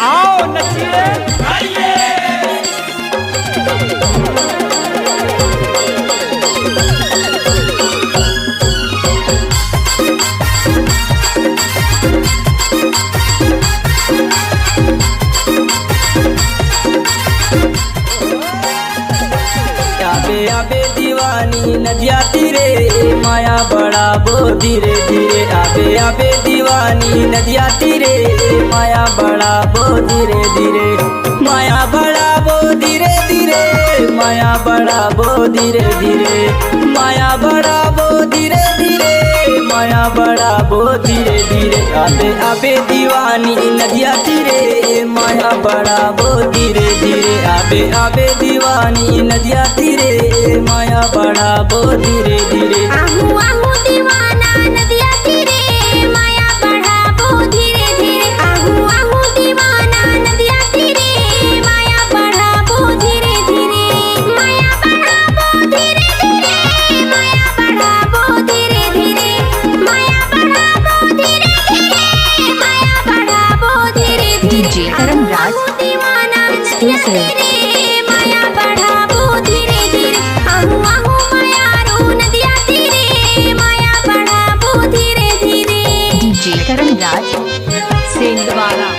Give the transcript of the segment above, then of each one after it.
आओ नचिए आइए। आबे आबे दीवानी नदिया तीरे माया बड़ा बो धीरे धीरे। आबे आबे दीवानी नदिया तीरे माया बड़ा बो धीरे धीरे। माया बड़ा बो धीरे धीरे। माया बड़ा बो धीरे धीरे। माया बड़ा बो धीरे धीरे। माया बड़ा बो धीरे धीरे। आबे आबे दीवानी नदिया तीरे माया बड़ा बो धीरे धीरे। आबे आबे दीवानी नदिया तीरे माया बड़ा बो धीरे धीरे। आहू आहू दीवाना नदिया तीरे माया बढ़ा बो धीरे धीरे। आहू आहू दीवाना नदिया तीरे माया बढ़ा बो धीरे धीरे। माया बढ़ा बो धीरे धीरे। माया बढ़ा बो धीरे धीरे। माया बढ़ा बो धीरे धीरे। माया बढ़ा बो धीरे धीरे। डीजे करण राज दीवाना नदिया तीरे माया बढ़ा बो धीरे धीरे। आहू आहू माया रो नदिया तीरे माया बढ़ा बो धीरे धीरे। डीजे करण राज सेंधवाड़ा।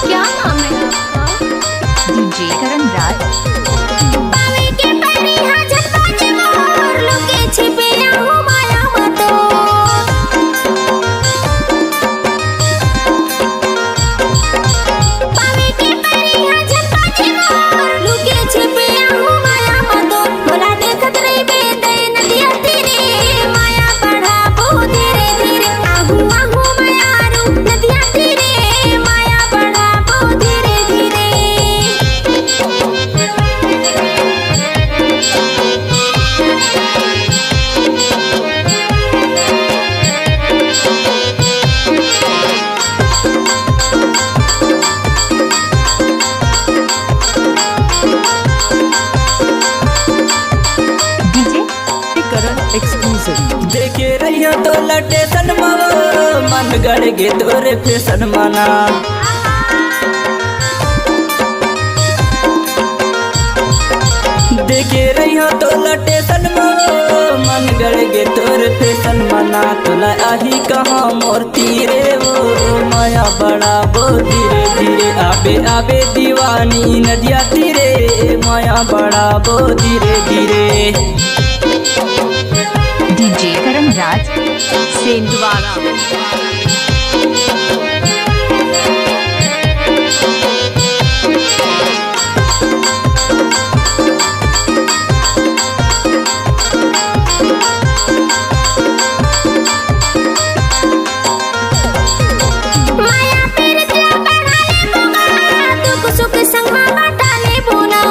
क्या नाम है आपका? डीजे करण राज पावे के परी हा झपा जे मोर लुके छिपे आहू माया मतो। पावे के परी हा झपा जे मोर लुके छिपे आहू माया मतो। भोला देखत रही बेदे नदिया तीरे माया बढ़ा बो धीरे धीरे। आहू आहू माया रो नदिया तीरे माया बढ़ा बो धीरे धीरे। डीजे करण एक्सक्लूसिव। देखे रहिया तो लटे सनमा मन गड़ गे तोरे फैशन मना। देखे रहिया तो लटे सनमा मन गड़ गे तोरे फैशन मना। तुला आही कहाँ मोर तीरे वो माया बड़ा बो धीरे धीरे। आबे आबे दीवानी नदिया तीरे माया बड़ा बो धीरे धीरे। डीजे करण राज सेंधवाड़ा। माया पीरतिया बढ़ा ले बोना दुख सुख संगमा बाटा ले बोना।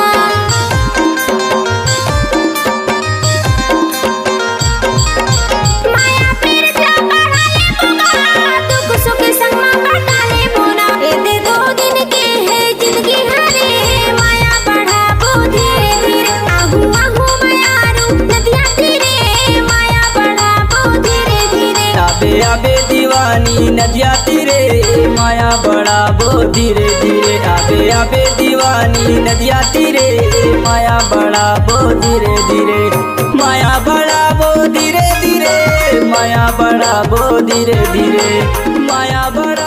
माया पीरतिया बढ़ा ले बोना दुख सुख संगमा बाटा ले बोना। ए दे दो दिन के है जिंदगी हरे माया बढ़ा बो धीरे धीरे। आहू आहू माया रो नदिया तीरे माया बढ़ा बो धीरे धीरे। आबे आबे दीवानी नदिया तीरे माया बड़ा बो धीरे धीरे। आबे आबे दीवानी नदिया तीरे माया बड़ा बो धीरे धीरे। माया बड़ा बो धीरे धीरे। माया बड़ा बो धीरे धीरे। माया बड़ा